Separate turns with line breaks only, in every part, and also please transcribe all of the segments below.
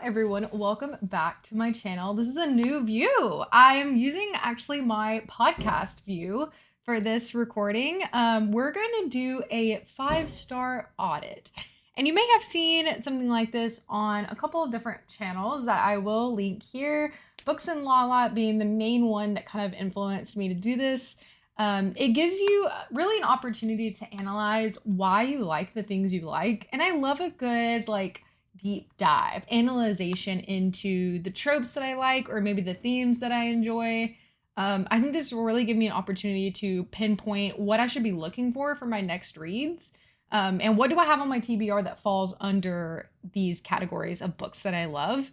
everyone, welcome back to my channel. This is a new view. I am using actually my podcast view for this recording. We're going to do a 5-star audit. And you may have seen something like this on a couple of different channels that I will link here. Books and Lala being the main one that kind of influenced me to do this. It gives you really an opportunity to analyze why you like the things you like. And I love a good deep dive, analyzation into the tropes that I like or maybe the themes that I enjoy. I think this will really give me an opportunity to pinpoint what I should be looking for my next reads. And what do I have on my TBR that falls under these categories of books that I love.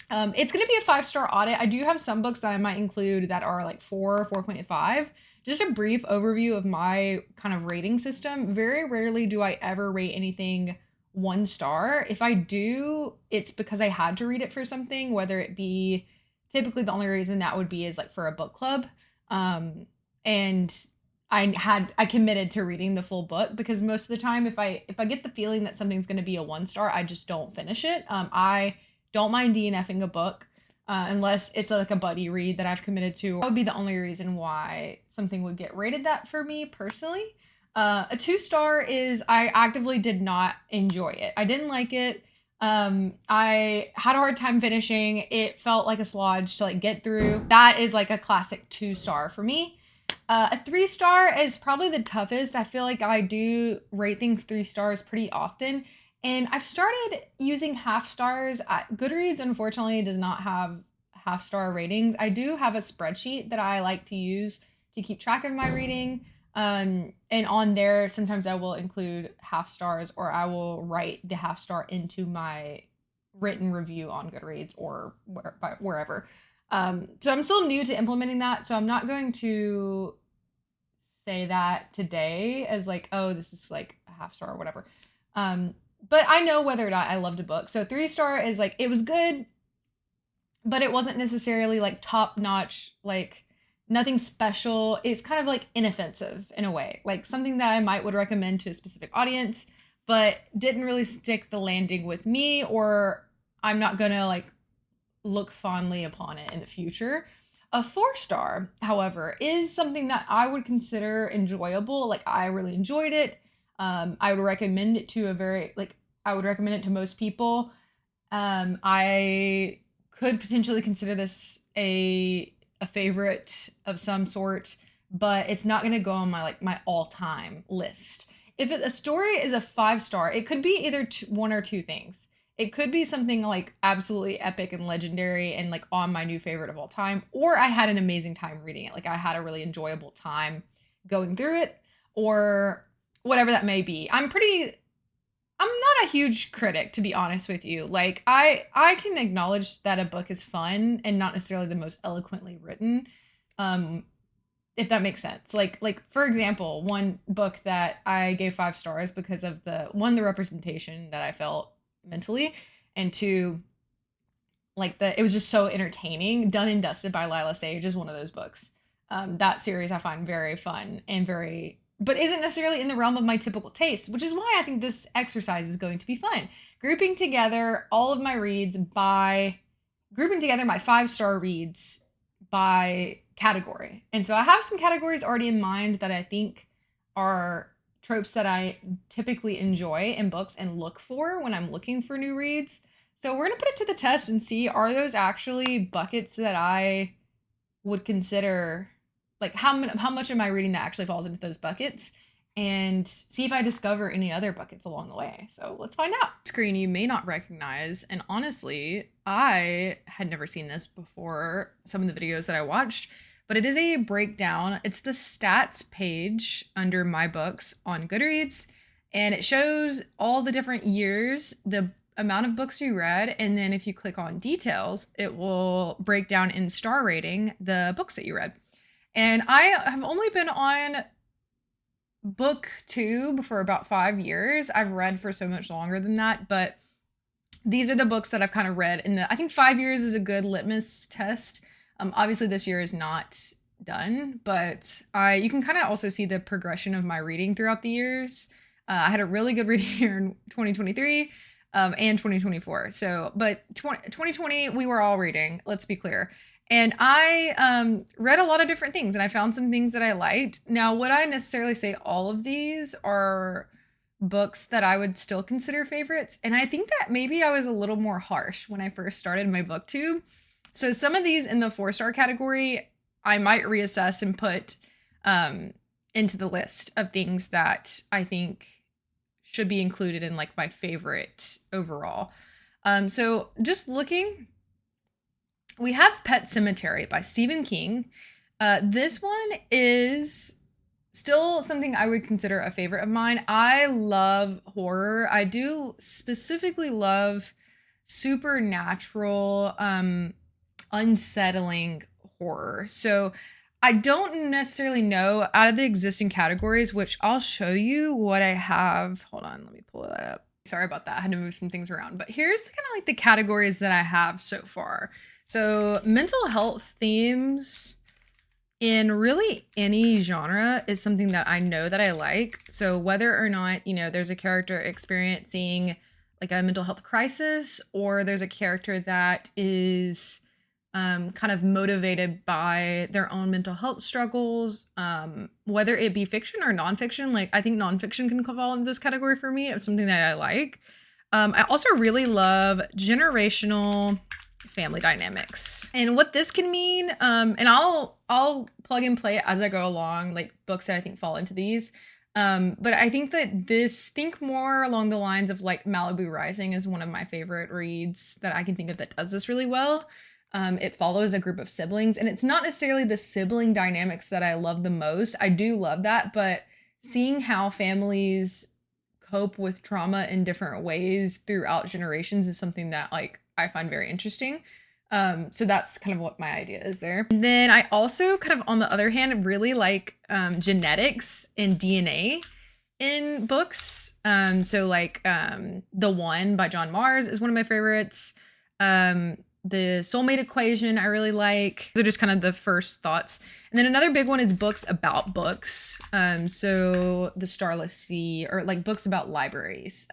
It's going to be a 5-star audit. I do have some books that I might include that are like 4, 4.5. Just a brief overview of my kind of rating system. Very rarely do I ever rate anything 1 star. If I do, it's because I had to read it for something, whether it be, typically the only reason that would be is like for a book club. And I committed to reading the full book, because most of the time if I get the feeling that something's going to be a 1 star, I just don't finish it. I don't mind DNFing a book unless it's like a buddy read that I've committed to. That would be the only reason why something would get rated that for me personally. A 2-star is I actively did not enjoy it. I didn't like it. I had a hard time finishing. It felt like a slodge to get through. That is like a classic 2-star for me. A 3-star is probably the toughest. I feel like I do rate things 3 stars pretty often. And I've started using half stars. Goodreads, unfortunately, does not have half-star ratings. I do have a spreadsheet that I like to use to keep track of my reading. And on there, sometimes I will include half stars, or I will write the half star into my written review on Goodreads or wherever. So I'm still new to implementing that. So I'm not going to say that today as like, oh, this is like a half star or whatever. But I know whether or not I loved a book. So 3-star is like, it was good, but it wasn't necessarily like top notch, like nothing special. It's kind of like inoffensive in a way, like something that I would recommend to a specific audience, but didn't really stick the landing with me, or I'm not gonna like look fondly upon it in the future. A 4-star, however, is something that I would consider enjoyable. Like I really enjoyed it. I would recommend it to I would recommend it to most people. I could potentially consider this a favorite of some sort, but it's not going to go on my all-time list. If a story is a 5-star, it could be either one or two things. It could be something like absolutely epic and legendary and like on my new favorite of all time, or I had an amazing time reading it. Like I had a really enjoyable time going through it, or whatever that may be. I'm not a huge critic, to be honest with you. Like I can acknowledge that a book is fun and not necessarily the most eloquently written. If that makes sense. Like for example, one book that I gave 5 stars because of the representation that I felt mentally, and 2, it was just so entertaining. Done and Dusted by Lila Sage is one of those books. That series I find very fun and but isn't necessarily in the realm of my typical taste, which is why I think this exercise is going to be fun. Grouping together all of my reads grouping together my 5-star reads by category. And so I have some categories already in mind that I think are tropes that I typically enjoy in books and look for when I'm looking for new reads. So we're going to put it to the test and see, are those actually buckets that I would consider, like how much am I reading that actually falls into those buckets, and see if I discover any other buckets along the way. So let's find out. Screen you may not recognize, and honestly, I had never seen this before some of the videos that I watched, but it is a breakdown. It's the stats page under my books on Goodreads, and it shows all the different years, the amount of books you read, and then if you click on details, it will break down in star rating the books that you read. And I have only been on BookTube for about 5 years. I've read for so much longer than that, but these are the books that I've kind of read. And I think 5 years is a good litmus test. Obviously this year is not done, but you can kind of also see the progression of my reading throughout the years. I had a really good reading year in 2023. and 2024. So, but 2020, we were all reading, let's be clear. And I read a lot of different things and I found some things that I liked. Now, would I necessarily say all of these are books that I would still consider favorites? And I think that maybe I was a little more harsh when I first started my booktube. So some of these in the 4-star category, I might reassess and put into the list of things that I think should be included in like my favorite overall. So just looking, we have Pet Sematary by Stephen King. This one is still something I would consider a favorite of mine. I love horror. I do specifically love supernatural, unsettling horror. So I don't necessarily know out of the existing categories, which I'll show you what I have. Hold on, let me pull that up. Sorry about that. I had to move some things around, but here's kind of like the categories that I have so far. So mental health themes in really any genre is something that I know that I like. So whether or not, you know, there's a character experiencing like a mental health crisis, or there's a character that is kind of motivated by their own mental health struggles, whether it be fiction or nonfiction. Like I think nonfiction can fall into this category for me of something that I like. I also really love generational family dynamics and what this can mean. And I'll plug and play it as I go along, like books that I think fall into these. But I think that think more along the lines of like Malibu Rising is one of my favorite reads that I can think of that does this really well. It follows a group of siblings, and it's not necessarily the sibling dynamics that I love the most. I do love that, but seeing how families cope with trauma in different ways throughout generations is something that like I find very interesting. So that's kind of what my idea is there. And then I also kind of, on the other hand, really like genetics and DNA in books. So like The One by John Mars is one of my favorites. The Soulmate Equation I really like. Those are just kind of the first thoughts. And then another big one is books about books. So The Starless Sea, or like books about libraries,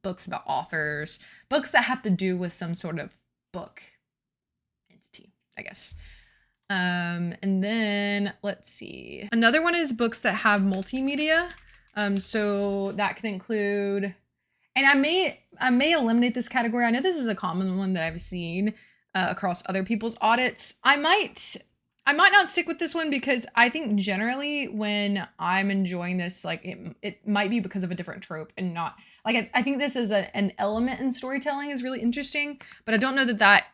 books about authors, books that have to do with some sort of book entity, I guess. And then let's see. Another one is books that have multimedia. So that can include, and I may eliminate this category. I know this is a common one that I've seen across other people's audits. I might not stick with this one because I think generally when I'm enjoying this, like it might be because of a different trope and not like, I think this is an element in storytelling is really interesting, but I don't know that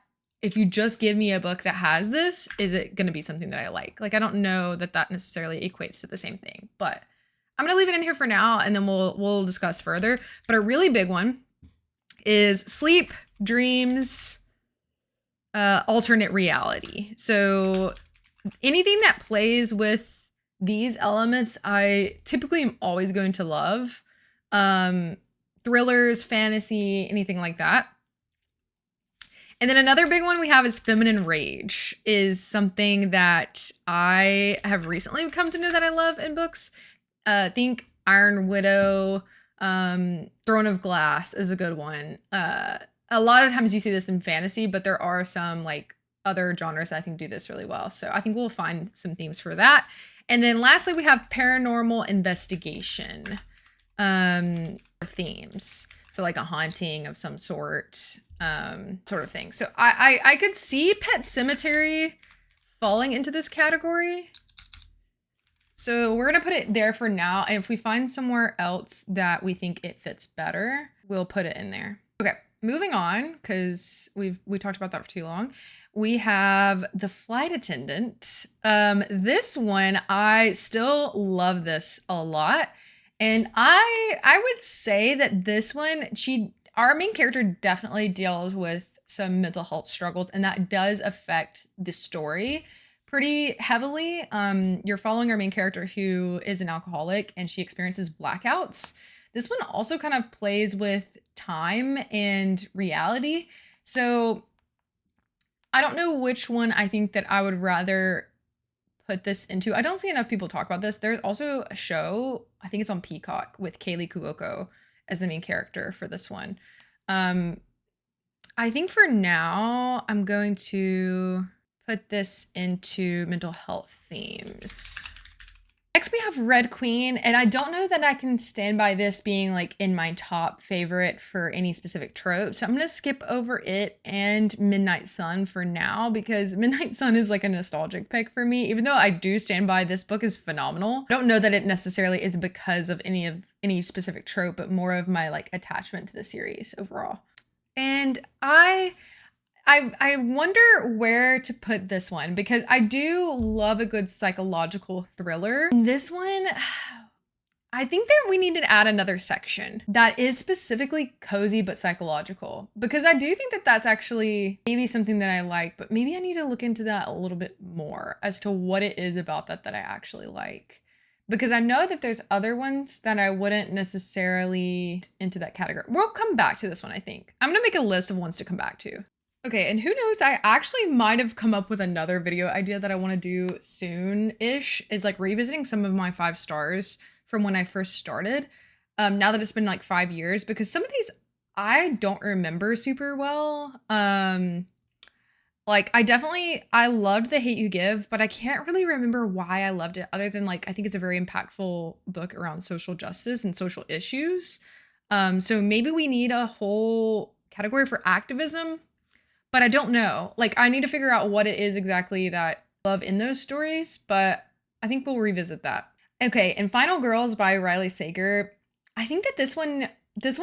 if you just give me a book that has this, is it going to be something that I like? Like, I don't know that necessarily equates to the same thing, but I'm going to leave it in here for now and then we'll discuss further. But a really big one is sleep, dreams, alternate reality. So anything that plays with these elements, I typically am always going to love. Thrillers, fantasy, anything like that. And then another big one we have is feminine rage, is something that I have recently come to know that I love in books. Think Iron Widow, Throne of Glass is a good one. A lot of times you see this in fantasy, but there are some like other genres that I think do this really well. So I think we'll find some themes for that. And then lastly, we have paranormal investigation themes. So like a haunting of some sort of thing. So I could see Pet Sematary falling into this category. So we're gonna put it there for now. And if we find somewhere else that we think it fits better, we'll put it in there. Okay, moving on, because we talked about that for too long. We have The Flight Attendant. This one, I still love this a lot. And I would say that this one, our main character definitely deals with some mental health struggles, and that does affect the story pretty heavily. You're following our main character who is an alcoholic and she experiences blackouts. This one also kind of plays with time and reality. So I don't know which one I think that I would rather put this into. I don't see enough people talk about this. There's also a show, I think it's on Peacock, with Kaylee Cuoco as the main character for this one. I think for now, I'm going to put this into mental health themes. Next, we have Red Queen, and I don't know that I can stand by this being like in my top favorite for any specific trope. So I'm gonna skip over it and Midnight Sun for now, because Midnight Sun is like a nostalgic pick for me, even though I do stand by this book is phenomenal. I don't know that it necessarily is because of any specific trope, but more of my like attachment to the series overall. And I wonder where to put this one, because I do love a good psychological thriller. This one, I think that we need to add another section that is specifically cozy but psychological, because I do think that that's actually maybe something that I like, but maybe I need to look into that a little bit more as to what it is about that I actually like. Because I know that there's other ones that I wouldn't necessarily into that category. We'll come back to this one, I think. I'm gonna make a list of ones to come back to. Okay, and who knows, I actually might have come up with another video idea that I want to do soon-ish, is like revisiting some of my 5 stars from when I first started, now that it's been like 5 years, because some of these I don't remember super well. Like I loved The Hate You Give, but I can't really remember why I loved it, other than like I think it's a very impactful book around social justice and social issues. So maybe we need a whole category for activism. But I don't know. Like, I need to figure out what it is exactly that I love in those stories, but I think we'll revisit that. Okay, and Final Girls by Riley Sager. I think that this one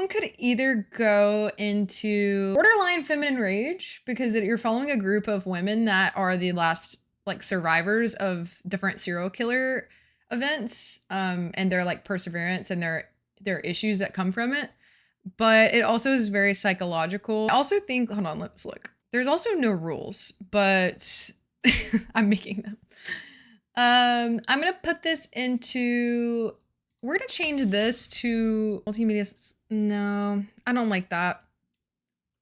could either go into borderline feminine rage, because you're following a group of women that are the last like survivors of different serial killer events, and their like perseverance and their issues that come from it. But it also is very psychological. I also think, hold on, let's look. There's also no rules, but I'm making them. I'm gonna put this into, we're gonna change this to multimedia. No, I don't like that.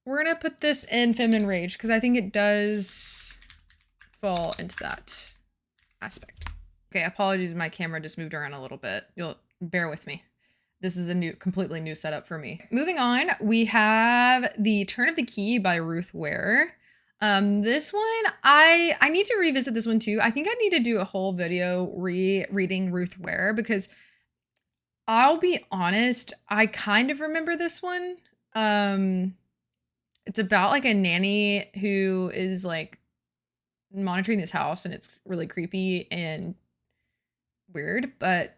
We're gonna put this in feminine rage, because I think it does fall into that aspect. Okay, apologies, my camera just moved around a little bit. You'll bear with me. This is a completely new setup for me. Moving on, we have The Turn of the Key by Ruth Ware. This one, I need to revisit this one too. I think I need to do a whole video rereading Ruth Ware, because I'll be honest, I kind of remember this one. It's about like a nanny who is like monitoring this house, and it's really creepy and weird, but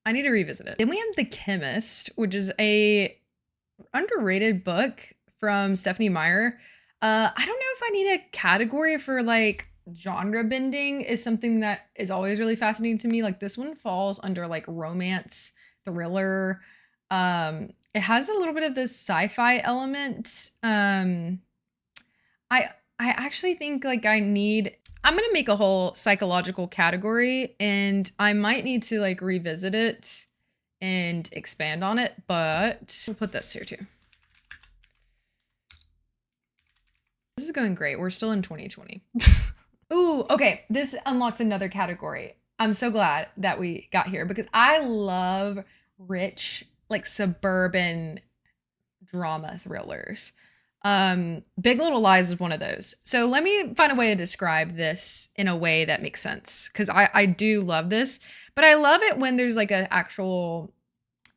I need to revisit it. Then we have The Chemist, which is a underrated book from Stephanie Meyer. I don't know if I need a category for like genre bending is something that is always really fascinating to me. Like this one falls under like romance, thriller. It has a little bit of this sci-fi element. I actually think like I'm gonna make a whole psychological category, and I might need to like revisit it and expand on it, but we'll put this here too. This is going great. We're still in 2020. Ooh, okay. This unlocks another category. I'm so glad that we got here, because I love rich, like suburban drama thrillers. Big Little Lies is one of those. So let me find a way to describe this in a way that makes sense, because I do love this, but I love it when there's like an actual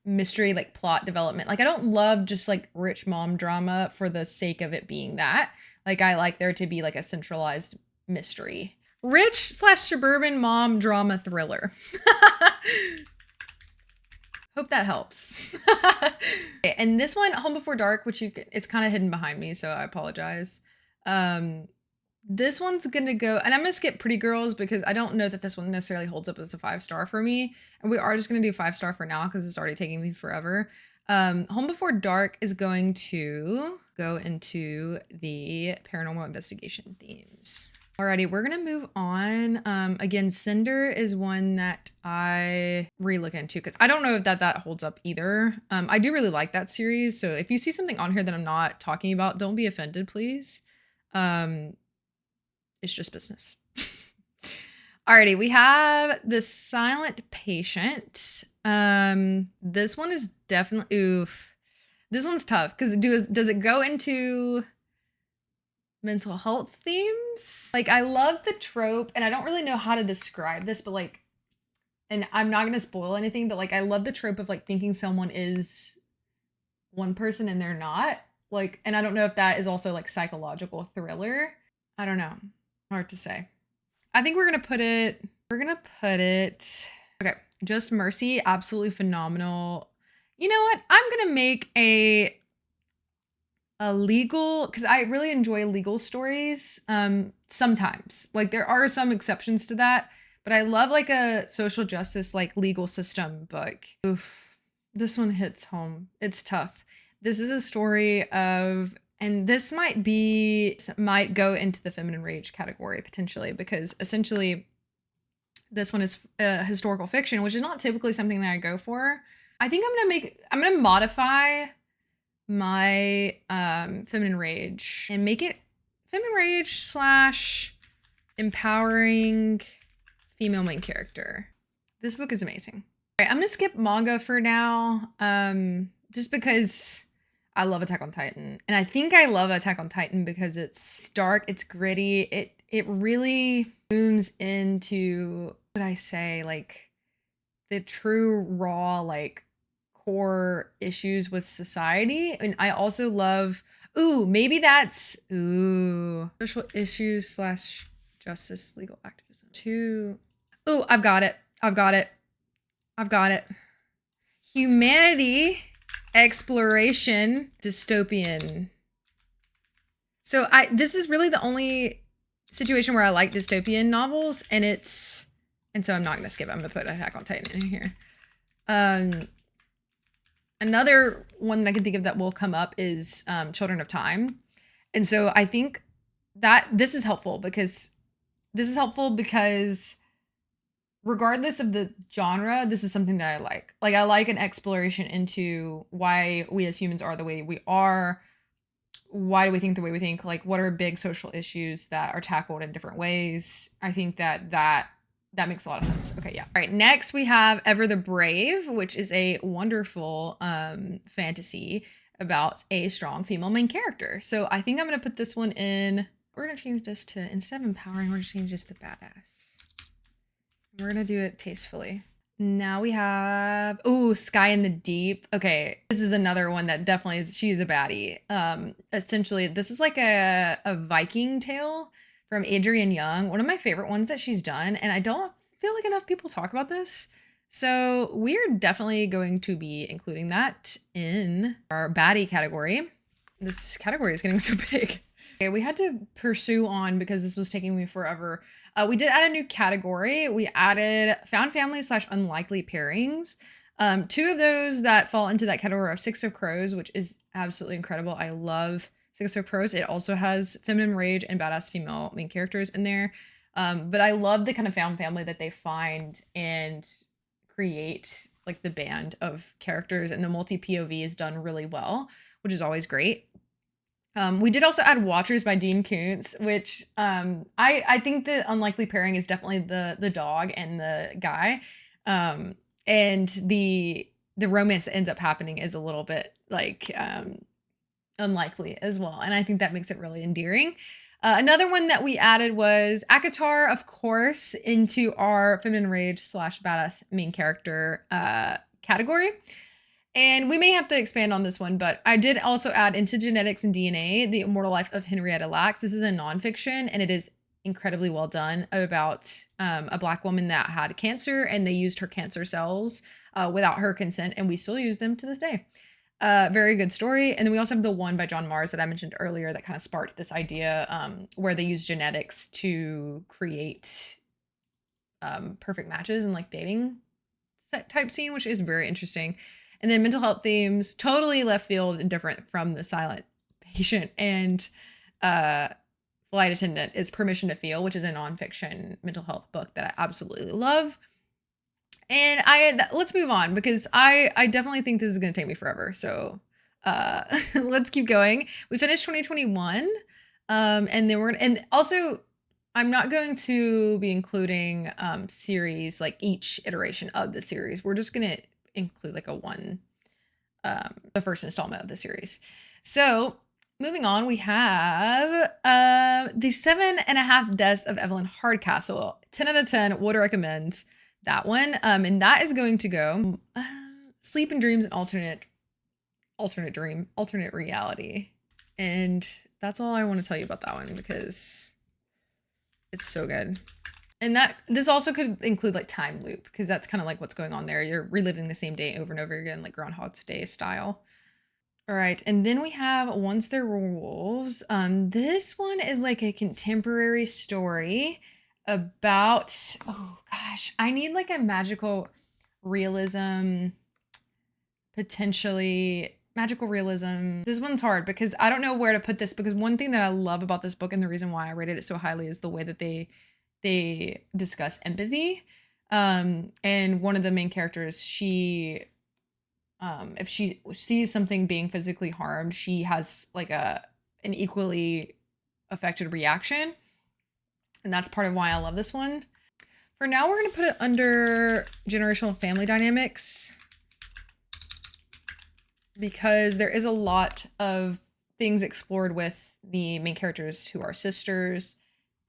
mystery, like plot development. Like I don't love just like rich mom drama for the sake of it being that. Like I like there to be like a centralized mystery. Rich/suburban mom drama thriller. Hope that helps. Okay, and this one, Home Before Dark, which it's kind of hidden behind me, so I apologize. This one's gonna go, and I'm gonna skip Pretty Girls, because I don't know that this one necessarily holds up as a 5-star for me. And we are just gonna do 5-star for now, because it's already taking me forever. Home Before Dark is going to go into the paranormal investigation themes. Alrighty, we're gonna move on. Again, Cinder is one that I re-look into, because I don't know if that holds up either. I do really like that series, so if you see something on here that I'm not talking about, don't be offended, please. It's just business. Alrighty, we have The Silent Patient. This one is definitely, oof. This one's tough because does it go into mental health themes? Like, I love the trope, and I don't really know how to describe this, but like, and I'm not gonna spoil anything, but like, I love the trope of like thinking someone is one person and they're not. Like, and I don't know if that is also like psychological thriller. I don't know. Hard to say. I think we're gonna put it. Okay, Just Mercy, absolutely phenomenal. You know what? I'm gonna make a legal, because I really enjoy legal stories. Sometimes, like there are some exceptions to that, but I love like a social justice, like legal system book. Oof, this one hits home. It's tough. This is a story of, and this might go into the feminine rage category potentially, because essentially this one is historical fiction, which is not typically something that I go for. I think I'm gonna modify my feminine rage and make it feminine rage slash empowering female main character. This book is amazing. All right, I'm gonna skip manga for now, just because I love Attack on Titan, and I think I love Attack on Titan because it's dark, it's gritty, it really zooms into, what I say, like the true raw, like core issues with society. And I also love, social issues slash justice, legal activism. I've got it. Humanity, exploration, dystopian. So this is really the only situation where I like dystopian novels, and so I'm not gonna skip it. I'm gonna put Attack on Titan in here. Another one that I can think of that will come up is Children of Time. And so I think that this is helpful because regardless of the genre, this is something that I like. Like, I like an exploration into why we as humans are the way we are. Why do we think the way we think? Like, what are big social issues that are tackled in different ways? I think that makes a lot of sense. Okay, yeah. All right, next we have Ever the Brave, which is a wonderful fantasy about a strong female main character. So I think I'm gonna put this one in. We're gonna change this to, instead of empowering, we're gonna change this to badass. We're gonna do it tastefully. Now we have, Sky in the Deep. Okay, this is another one that definitely is, she's a baddie. Essentially, this is like a Viking tale from Adrienne Young, one of my favorite ones that she's done, and I don't feel like enough people talk about this. So we're definitely going to be including that in our baddie category. This category is getting so big. Okay, we had to pursue on because this was taking me forever. We did add a new category. We added found family slash unlikely pairings. Two of those that fall into that category of Six of Crows, which is absolutely incredible. I love Six of Crows. It also has feminine rage and badass female main characters in there. But I love the kind of found family that they find and create, like the band of characters, and the multi POV is done really well, which is always great. We did also add Watchers by Dean Koontz, which I think the unlikely pairing is definitely the dog and the guy. And the romance that ends up happening is a little bit like unlikely as well. And I think that makes it really endearing. Another one that we added was Akatar, of course, into our feminine rage slash badass main character category. And we may have to expand on this one, but I did also add into Genetics and DNA, The Immortal Life of Henrietta Lacks. This is a nonfiction, and it is incredibly well done, about a Black woman that had cancer, and they used her cancer cells without her consent, and we still use them to this day. Very good story. And then we also have The One by John Mars that I mentioned earlier that kind of sparked this idea where they use genetics to create perfect matches and like dating set type scene, which is very interesting. And then mental health themes, totally left field and different from The Silent Patient and Flight Attendant, is Permission to Feel, which is a nonfiction mental health book that I absolutely love. And let's move on because I definitely think this is going to take me forever. So let's keep going. We finished 2021. And then and also I'm not going to be including series, like each iteration of the series. We're just going to include like a one the first installment of the series. So moving on, we have the 7.5 Deaths of Evelyn Hardcastle. 10 out of 10 would recommend that one. And that is going to go Sleep and Dreams and alternate reality. And that's all I want to tell you about that one because it's so good. And this also could include like time loop because that's kind of like what's going on there. You're reliving the same day over and over again, like Groundhog's Day style. All right, and then we have Once There Were Wolves. This one is like a contemporary story about, oh gosh, I need like a magical realism, potentially magical realism. This one's hard because I don't know where to put this because one thing that I love about this book and the reason why I rated it so highly is the way that they discuss empathy. And one of the main characters, she if she sees something being physically harmed, she has like an equally affected reaction. And that's part of why I love this one. For now, we're going to put it under generational family dynamics because there is a lot of things explored with the main characters who are sisters.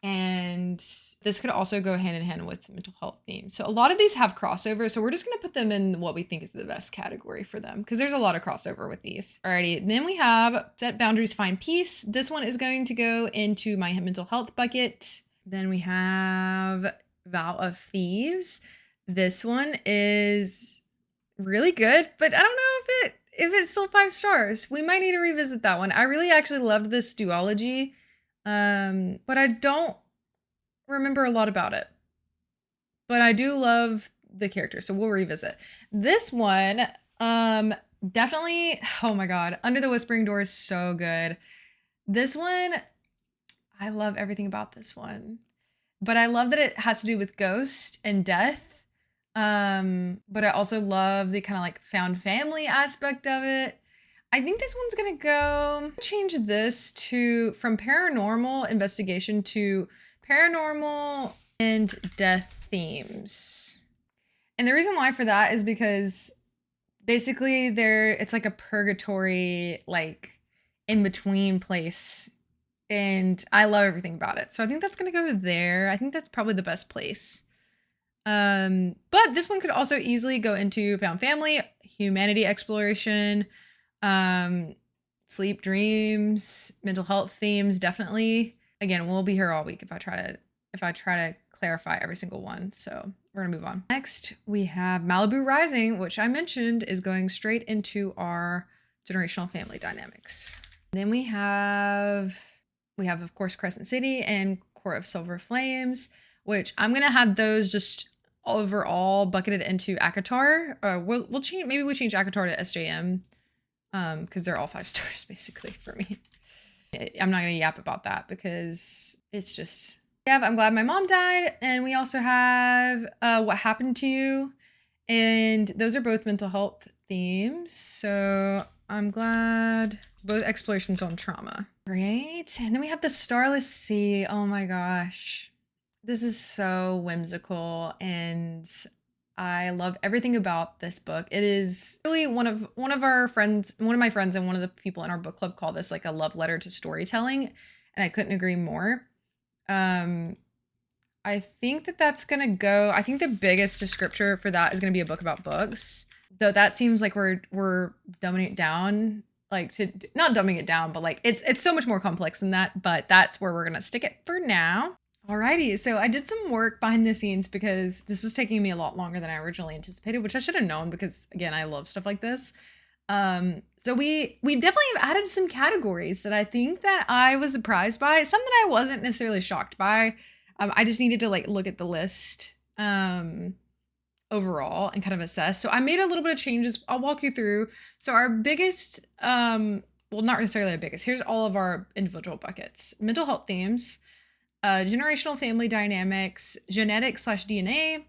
And this could also go hand in hand with mental health themes. So a lot of these have crossover. So we're just going to put them in what we think is the best category for them because there's a lot of crossover with these. Alrighty. Then we have Set Boundaries, Find Peace. This one is going to go into my mental health bucket. Then we have Vow of Thieves. This one is really good, but I don't know if it's still 5 stars. We might need to revisit that one. I really actually loved this duology. But I don't remember a lot about it. But I do love the character, so we'll revisit. This one, definitely, oh my god, Under the Whispering Door is so good. This one, I love everything about this one. But I love that it has to do with ghost and death. But I also love the kind of like found family aspect of it. I think this one's gonna go change this from paranormal investigation to paranormal and death themes. And the reason why for that is because basically it's like a purgatory, like in between place. And I love everything about it. So I think that's gonna go there. I think that's probably the best place. But this one could also easily go into found family, humanity exploration, sleep, dreams, mental health themes, definitely. Again, we'll be here all week if I try to clarify every single one. So we're gonna move on. Next, we have Malibu Rising, which I mentioned is going straight into our generational family dynamics. Then we have of course Crescent City and Court of Silver Flames, which I'm gonna have those just overall bucketed into ACOTAR. We'll change, maybe we change ACOTAR to SJM. Because they're all 5 stars basically for me. I'm not gonna yap about that because it's just, yeah, I'm glad my mom died. And we also have What Happened to You. And those are both mental health themes. So I'm glad both explorations on trauma. Great. And then we have The Starless Sea. Oh my gosh. This is so whimsical and I love everything about this book. It is really one of my friends and one of the people in our book club call this like a love letter to storytelling. And I couldn't agree more. I think that's going to go, I think the biggest descriptor for that is going to be a book about books. Though that seems like we're dumbing it down, like not dumbing it down, but like it's so much more complex than that, but that's where we're going to stick it for now. Alrighty, so I did some work behind the scenes because this was taking me a lot longer than I originally anticipated, which I should have known because, again, I love stuff like this. So we definitely have added some categories that I think that I was surprised by, some that I wasn't necessarily shocked by. I just needed to like look at the list overall and kind of assess. So I made a little bit of changes. I'll walk you through. So our biggest, well, not necessarily our biggest, here's all of our individual buckets. Mental health themes, generational family dynamics, genetics/DNA,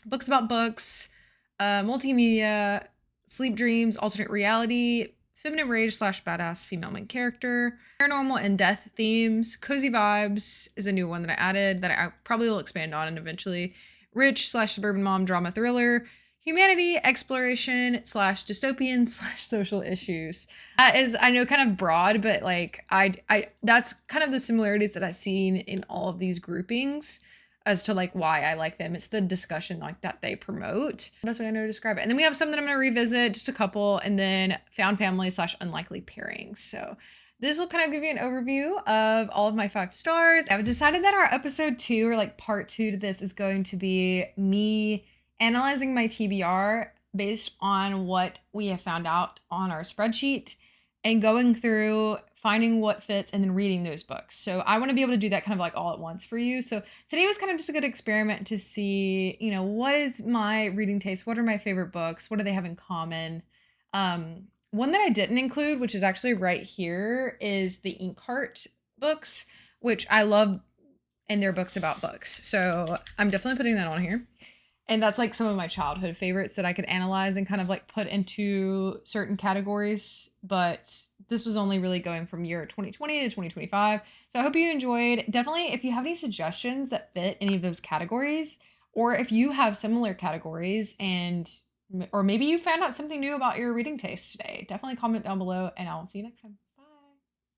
books about books, multimedia, sleep dreams, alternate reality, feminine rage/badass female main character, paranormal and death themes, cozy vibes is a new one that I added that I probably will expand on and eventually, rich/suburban mom drama thriller, humanity, exploration slash dystopian slash social issues. That is, I know, kind of broad, but like I that's kind of the similarities that I've seen in all of these groupings as to like why I like them. It's the discussion like that they promote. Best way I know to describe it. And then we have some that I'm going to revisit, just a couple, and then found family slash unlikely pairings. So this will kind of give you an overview of all of my 5 stars. I've decided that our episode 2, or like part 2 to this, is going to be me analyzing my TBR based on what we have found out on our spreadsheet and going through finding what fits and then reading those books. So I want to be able to do that kind of like all at once for you. So today was kind of just a good experiment to see, you know, what is my reading taste? What are my favorite books? What do they have in common? One that I didn't include, which is actually right here, is the Inkheart books, which I love, and they're books about books. So I'm definitely putting that on here. And that's like some of my childhood favorites that I could analyze and kind of like put into certain categories. But this was only really going from year 2020 to 2025. So I hope you enjoyed. Definitely, if you have any suggestions that fit any of those categories, or if you have similar categories or maybe you found out something new about your reading taste today, definitely comment down below and I'll see you next time.